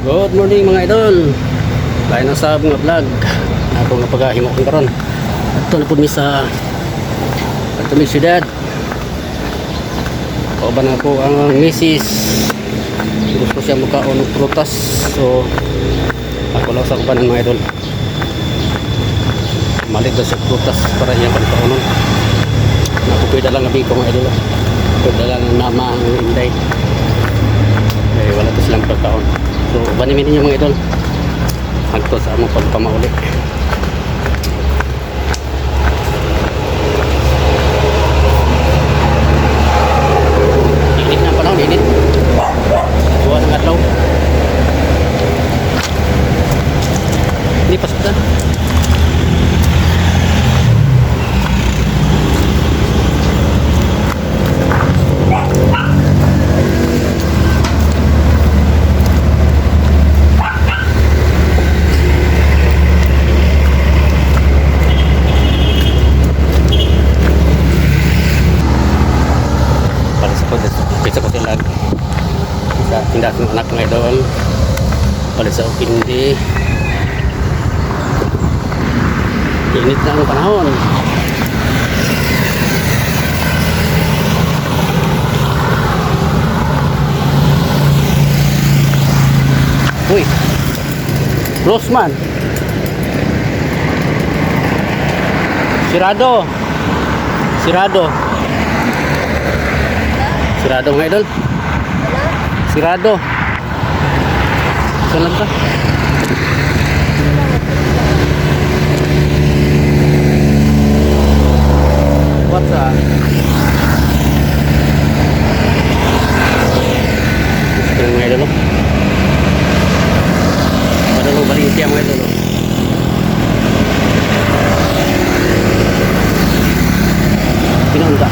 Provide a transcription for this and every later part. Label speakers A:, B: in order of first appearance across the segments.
A: Good morning mga idol. Lain na sa mga vlog. Ako nga pagahimo ko karon. Adto na pud mi sa syudad. Kauban ako ang misis. Gusto siya mukaon og prutas. So ako lang sa kubanan mga idol. Malit daw sa prutas para iyang pankaunon. Nakupida lang abi ko mga idol. Pwede lang nama ang inday. Eh wala to silang pagkaon. So, banimin ninyo mga idol. Hagto sa among pagpamauli. Init na panahon, init. Buwan ng adlaw. Hindi pasok na. Pizza ko tilag sa tindahan ng anak ng idol palit sa hindi init na ang panahon. Uy close man, sirado mga idol. Sirado. Saan lang ka? What's up? Gusto mga idol. Padalo balik siya mga idol. Pinunta.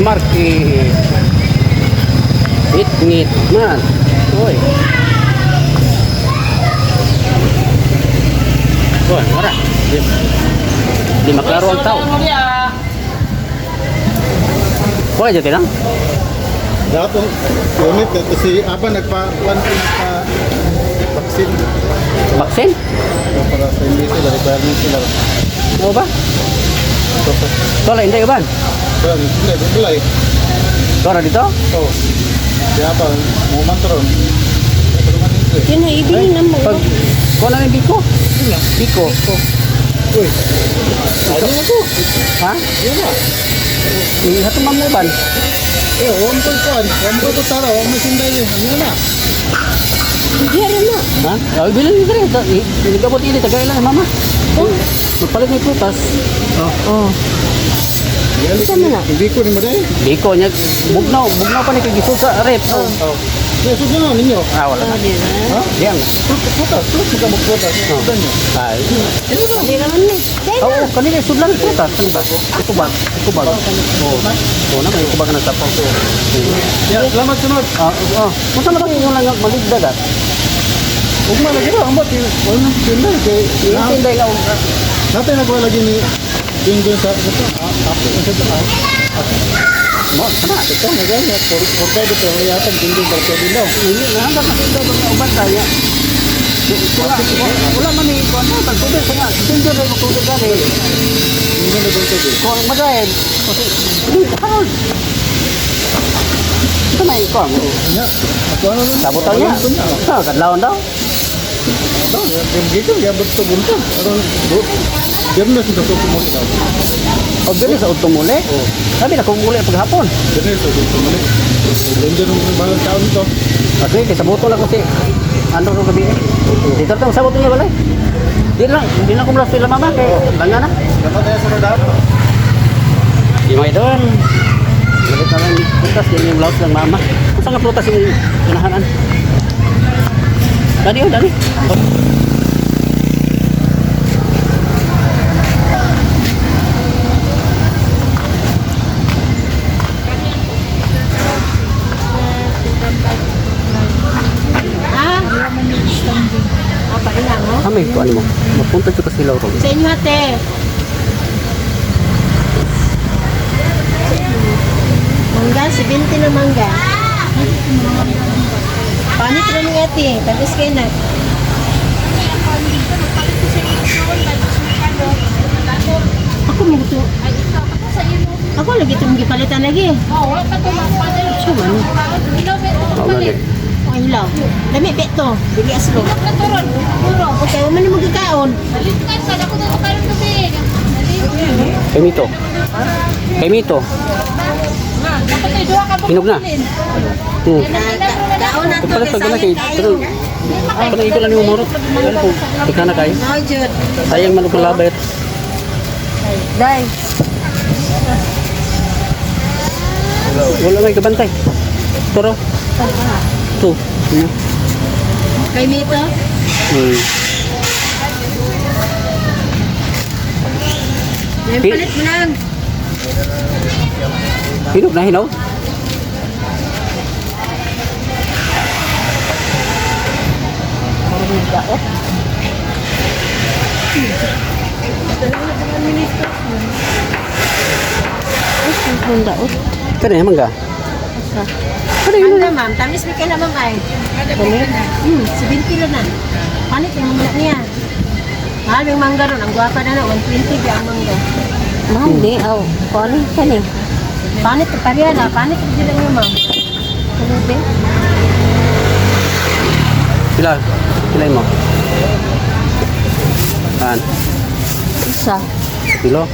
A: market. Ngit man. Oy. Oy, mara. Di maklaro ang tao. Oy, jati lang.
B: Dapat unit kasi apa vaksin
A: Vaksin?
B: para sa hindi sila requirement sila.
A: Ano ba? Tola, hindi uban.
B: Hindi, bumulay.
A: Tola dito?
B: Oh. Kaya apa, mau mantron.
C: Yun na, ibili na mo.
A: Pag, kuha lang yung biko. Biko.
B: Uy, ano na to?
A: Ha?
B: Yan na.
A: Hatong mamuban.
B: Wampul to tara, wampul sinday yun. Ano na?
C: Diyan na.
A: Ha? Ay, bilang yung gari. Nagabot ini, tagay lang mama. Magpalit may prutas.
C: Oh. Sama na.
B: Hindi ko ni mo dahil.
A: Biko niya. Bugnaw pa ni kagisod sa rep.
B: Oh. May susunod na ninyo.
A: Wala na.
C: Di na.
B: Ha?
A: Diyan.
B: Putas, suka mo putas. Sudan nyo.
A: Ay.
C: Di naman ni.
A: Oo, kanina sudlan prutas. Ano ba? Ikubag. Oo na, may ikubag na tapos.
B: Ya, selamat sunod.
A: Kung saan na ba yung lang maligdagat?
B: Huwag malagi na, ang bati. Huwag nang sinday.
A: Yung tinday lang.
B: Natin nagawa lagi ni Dingdong sa ito. Ako na sa daan.
A: Mo, sana.
B: Ito, nagaya. Porkay dito. Mayatag Dingdong barko din daw.
A: Hindi, nahanda kasi daw ng uban kaya. Wala man ni kuan na tagtubig sa nga. Hindi na magtubig gani.
B: Hindi na doon sabi.
A: Kung magayon, kasi hindi karon. Ito na ikaw.
B: Ya, ako ano nun?
A: Sabutan niya. Kadlawon daw.
B: Ito, yung gito, yung betul bunta. Aron, Biyernes ito sa tumuli daw.
A: O bili sa utumuli. Sabi na kung muli paghapon.
B: Biyernes ito sa tumuli. Hindi nung balang taon ito.
A: Kasi sabuto lang kasi ano ko gabi. Dito tong sabuto niya wala. Di lang kumlas sila mama kay banga na.
B: Dapat tayo sunod daw.
A: Di mo idon. Balik na lang prutas din yung blouse ng mama. Kung saan nga prutas yung pinahanan? Dali. May ito ano mo. Mapunta siya kasi lauro.
C: Sa inyo ate. Mangga, 70 na mangga. Panit na ng ate. Tapos kayo na. Ako mo ito. Ako lagi itong gipalitan lagi. Siya man. Ang ilaw. Dami peto. Bili aslo. Okay, man mo gikaon.
A: Kay Mito. Hinog na.
C: Kaon na to.
A: Pagpalit pag na kay pero pala ito lang yung umurot. Ano po? Tika na kayo.
C: Oh, Jud.
A: Sayang man ang labet.
C: Dai.
A: Wala may kabantay. Turo. Ito.
C: Kay Mito? Yung palit mo lang.
A: Hinog na hinog.
C: Ang daot.
A: Kaya naman ka?
C: Ano ma'am? Tamis ni kailan ma'am ay? Si 20 kilo na. Panit yung mga niya. Mahal yung mangga ron. Ang guwapa na na. 120 ang mangga.
D: Mahal di, paano ka ni?
C: Panit pa rin na. Panit pa rin yung ma'am.
D: Ano ba?
A: Pilay mo. Saan?
D: Isa.
A: Kilo?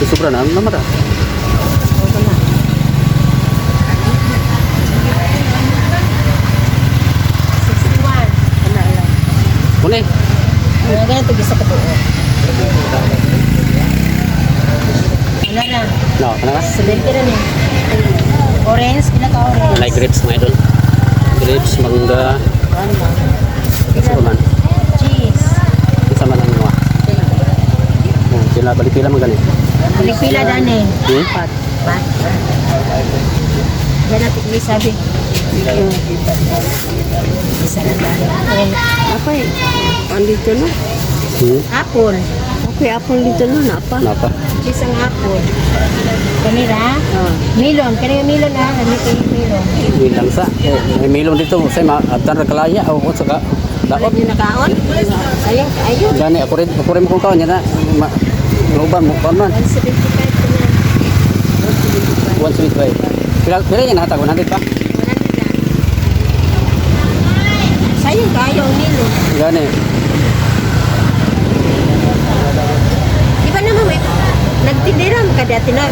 A: Sobra na, ano naman Muli.
C: Mga ganito gisa ka po. Wala na.
A: No, ano na?
C: 70 na niya. Orange, pinaka orange.
A: Like grapes mga idol. Grapes, mangga.
C: Ano?
A: Gusto ko man.
C: Cheese.
A: balik pila mo gani.
C: Balik pila dani.
A: Hmm?
C: Pat. Yan natin may sabi. Isa na dani.
D: Apa eh? Andito na.
A: Hmm?
C: Apple.
D: Okay, apple dito na. Apa?
A: Napa?
C: Isang apple. Kanira. Milon. Kanira milon ha. Ano kayo milon?
A: Bilang sa. May milon dito. Say maatan ra kalaya o saka daot.
C: Yung nakaon? Sayang kayo.
A: Gani ako rin mo kung kaon yan na. Uban mo kaon man.
C: 175 ka na.
A: 175. Pila yan nahatag 100 pa.
C: Sayang kayo ang milon.
A: Gani.
C: Di ba naman may nagtindiram ka dati na?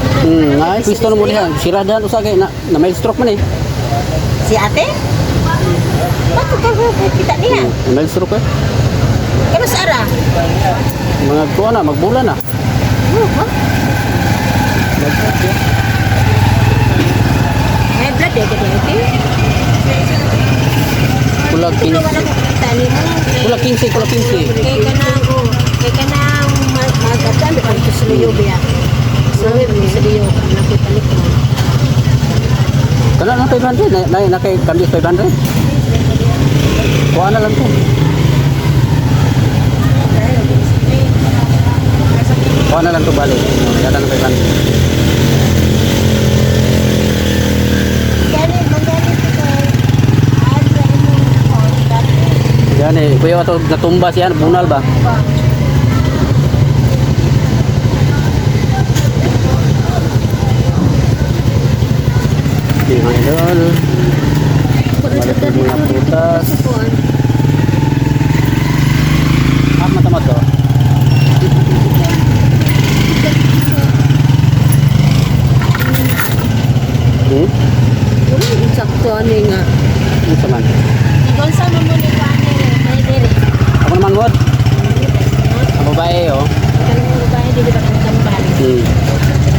A: Ay, pisto na mo diha. Siradahan usagay na may stroke man eh.
C: Si ate? Bakit kita niya?
A: May stroke eh.
C: Kano sa ara?
A: Mga kuha na, magbulan na.
C: Eh, blood eh, kaya ito.
A: Kulag
C: Ito
A: 15.
C: wala ko kita ni mo.
A: Kulag 15, kulag 15.
C: Kaya ka na magkatan pa ito sa liyo biya. So, sa liyo, nakipalik mo.
A: Kana lang 500 na kay kami 500. Kuha na lang to. Kuha na lang to bali. Yata na 500.
C: Kaya magalit ito. Adra mo.
A: Gani, kuya ato natumba siya, bunal ba? Di mga idol. Balik po mga prutas. Matamat to. Hmm?
D: Sakto ano nga.
A: Ano sa man?
C: Ikaw sa mo ni Panere, may dire.
A: Ako naman god. Ang babae oh.
C: Kanang mo ba hindi ba kang kambal?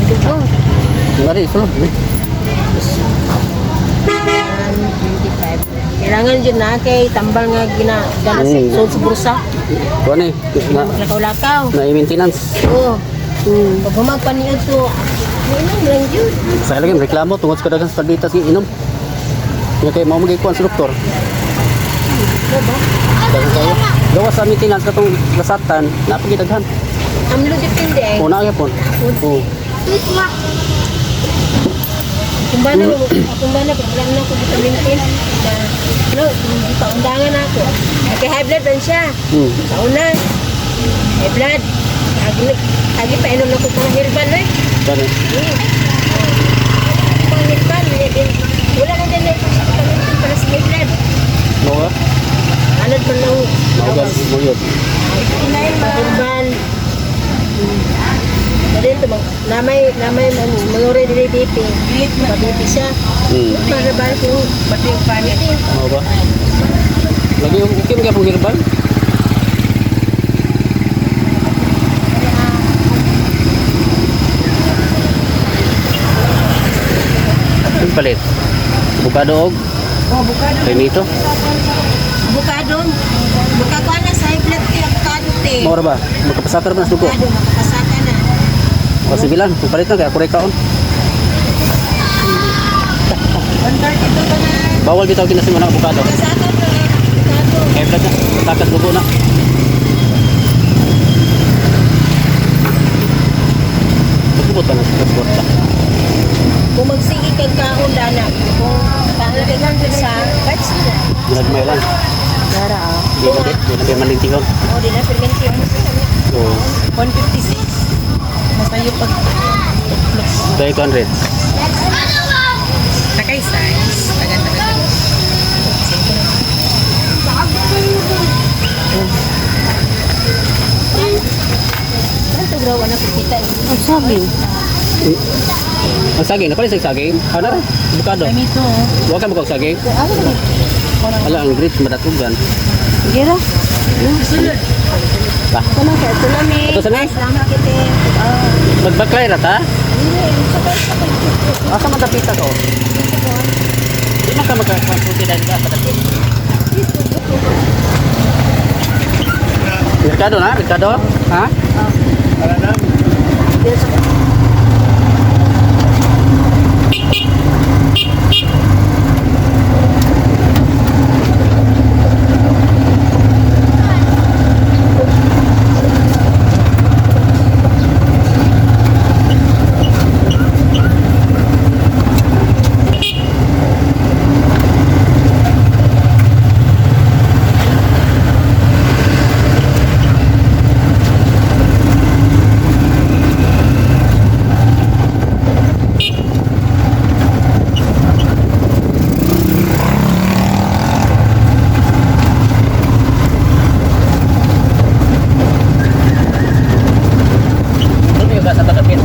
D: Dugo.
A: Ngari, sulod.
C: 125. Kailangan dyan na kay tambal nga ginagana sa sold sa bursa.
A: Kuha ni.
C: Maglakaw-lakaw.
A: Na maintenance.
C: Oo. Pag humagpaniod to, inom lang yun.
A: Sa lagi reklamo tungod sa kadagan sa pagdita si inom. Kaya kay mao magikuan sa doktor.
C: Diba?
A: Dahil kayo. Gawa sa maintenance katong lasatan, napagidaghan.
C: Amlo depende eh.
A: Una gyapon. Oo.
C: Kung ba na, pagkalang na ako vitamin A na, ano, paundangan ako. Nagka-high blood lang siya. Sa una, high blood. Agi pa inom na ko pang herbal eh.
A: Gani.
C: Pang herbal, wala na din ito sa vitamin A para sa high blood.
A: Mo
C: Anod pa lang.
A: Maugan mo yun.
C: Herbal. Dahil ito, namay mangore dili BP. BP siya. Marabal ko, pati yung panit eh.
A: Mau ba? Lagi yung ikim kaya pong herbal? Yung palit. Bukado og
C: Oh, bukado.
A: Benito.
C: Bukado. Bukado na sa high blood kaya bukado te.
A: Mau ba? Magkapasakar ba na suko?
C: Bukado, makapasaka na.
A: O sige lang, palit na kaya kurek kaon.
C: 130 to ba na?
A: Bawal bitaw kinasim na bukado.
C: Kasaka to eh. Bukado.
A: Kaya vlog na. Takas dugo na. Pagkubot pa na sa transport pa.
C: Kung magsigi kag kaon dana, kung paano lang sa batch na.
A: Ginagmay lang.
C: Dara ah.
A: Di na kayo manintigon.
C: Oh, di na permenti mo sa kanya.
A: Oo.
C: 156. Basta yung pag
A: 200.
C: takay size. Tagan-tagan. Ano to bro? Ano kita eh?
D: Ang saging.
A: Ang saging, napalit sa saging. Ano rin? Bukado.
C: Kami to.
A: Huwag ka magkag saging.
C: Ano ba?
A: Ala, ang grit, madatugan.
D: Gira.
A: Ba?
D: Kana kaya ito namin.
A: Ito sa next.
C: Salamat kita.
A: Magbaklay ra ta? Asa man tapita ko? Di man ka magkakonsulti dahil ka. Merkado na? Merkado? Ha? Ano yung gasa takapin?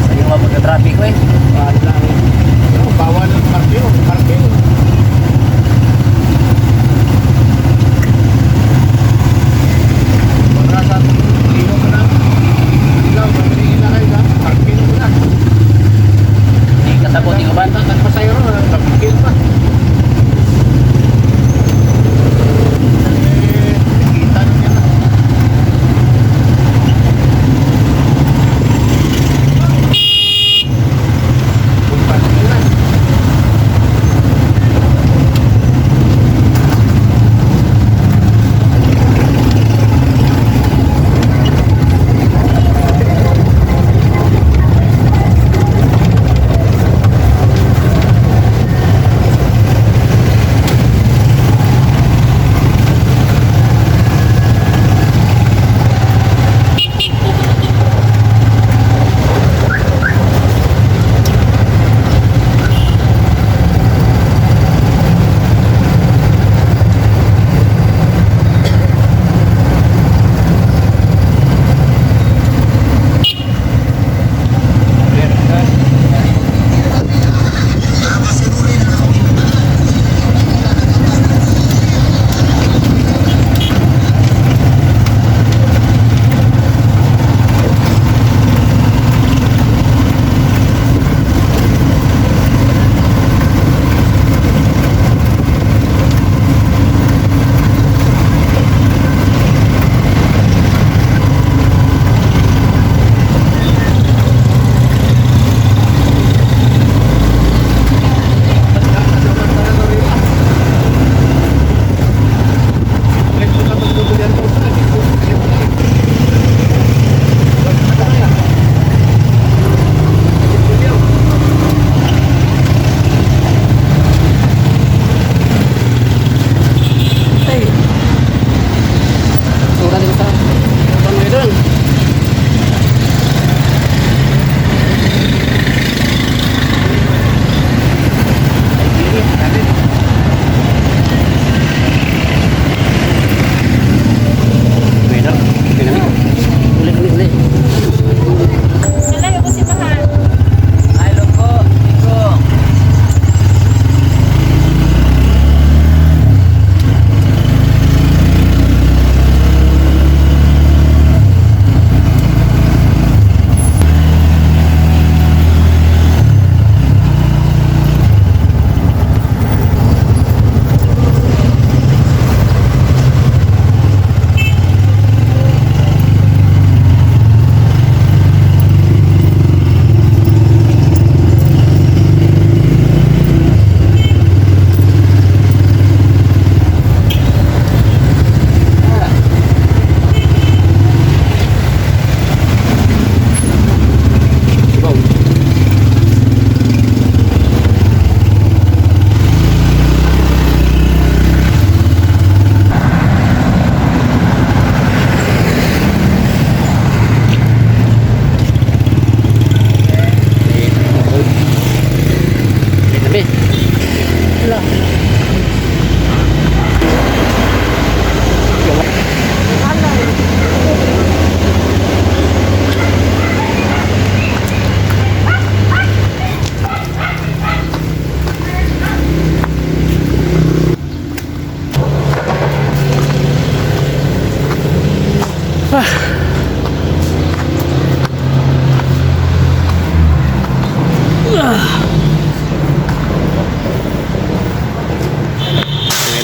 A: Sa'yo nga magka-traffic ko eh.
B: Bawal ang parking. Para sa lino ko na. Ilaw, mamilingin na kayo sa parking mo na.
A: Hindi kasabot yung uban.
B: Nagpasayro na, nagpapikil pa. Kita na niya na.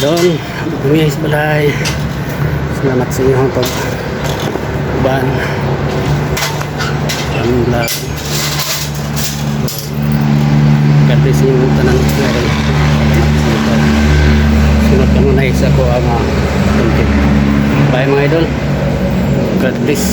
A: idol. Guys, balay. Salamat sa inyong pag uban. Ang vlog. God bless yung tanan mga idol. Sunod ka muna isa ko ang content. Bye mga idol. God bless.